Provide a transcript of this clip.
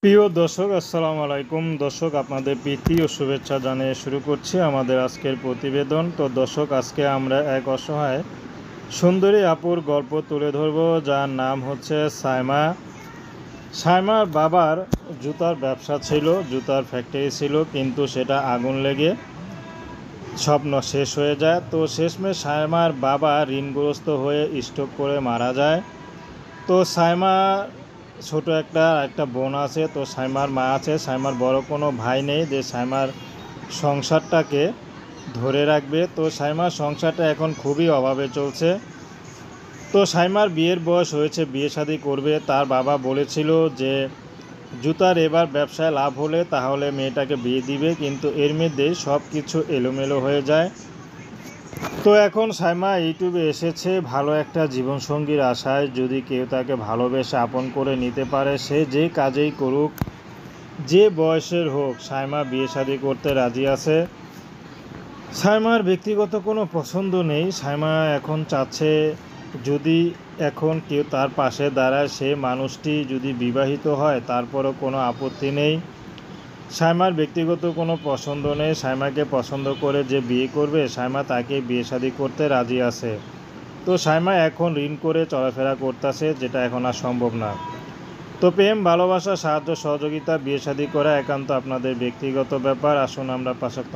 প্রিয় দর্শক, আসসালামু আলাইকুম। দর্শক, আপনাদের প্রীতি ও শুভেচ্ছা জানিয়ে শুরু করছি আমাদের আজকের প্রতিবেদন। তো দর্শক, আজকে আমরা এক অসহায় সুন্দরী আপুর গল্প তুলে ধরব, যার নাম হচ্ছে সাইমা। সাইমার বাবার জুতার ব্যবসা ছিল, জুতার ফ্যাক্টরি ছিল, কিন্তু সেটা আগুন লেগে স্বপ্ন শেষ হয়ে যায়। তো শেষমেশ সাইমার বাবা ঋণগ্রস্ত হয়ে স্ট্রোক করে মারা যায়। তো সাইমা ছোট একটা বোন আছে। তো সাইমার মা আছে। সাইমার বড় কোনো ভাই নেই যে সাইমার সংসারটাকে ধরে রাখবে। তো সাইমার সংসারটা এখন খুবই অভাবে চলছে। তো সাইমার বিয়ের বয়স হয়েছে, বিয়ে শাদী করবে। তার বাবা বলেছিল যে জুতার এবার ব্যবসায় লাভ হলে তাহলে মেয়েটাকে বিয়ে দিবে, কিন্তু এর মধ্যেই সব কিছু এলোমেলো হয়ে যায়। তো এখন সাইমা ইউটিউবে এসেছে ভালো একটা জীবনসঙ্গীর আশায়। যদি কেউ তাকে ভালোবেসে আপন করে নিতে পারে, সে যে কাজেই করুক, যে বয়সের হোক, সাইমা বিয়ে শাদী করতে রাজি আছে। সাইমার ব্যক্তিগত কোনো পছন্দ নেই। সাইমা এখন চাচ্ছে যদি এখন কেউ তার পাশে দাঁড়ায়, সে মানুষটি যদি বিবাহিত হয় তারপরও কোনো আপত্তি নেই। সাইমার ব্যক্তিগত কোনো পছন্দ নেই। সাইমাকে পছন্দ করে যে বিয়ে করবে, সাইমা তাকে বিয়ে শাদী করতে রাজি আছে। তো সাইমা এখন ঋণ করে চলাফেরা করতেছে, যেটা এখন আর সম্ভব না। তো প্রেম, ভালোবাসা, সাহায্য, সহযোগিতা, বিয়ে শাদী করা একান্ত আপনাদের ব্যক্তিগত ব্যাপার। আসুন আমরা ৫ ওয়াক্ত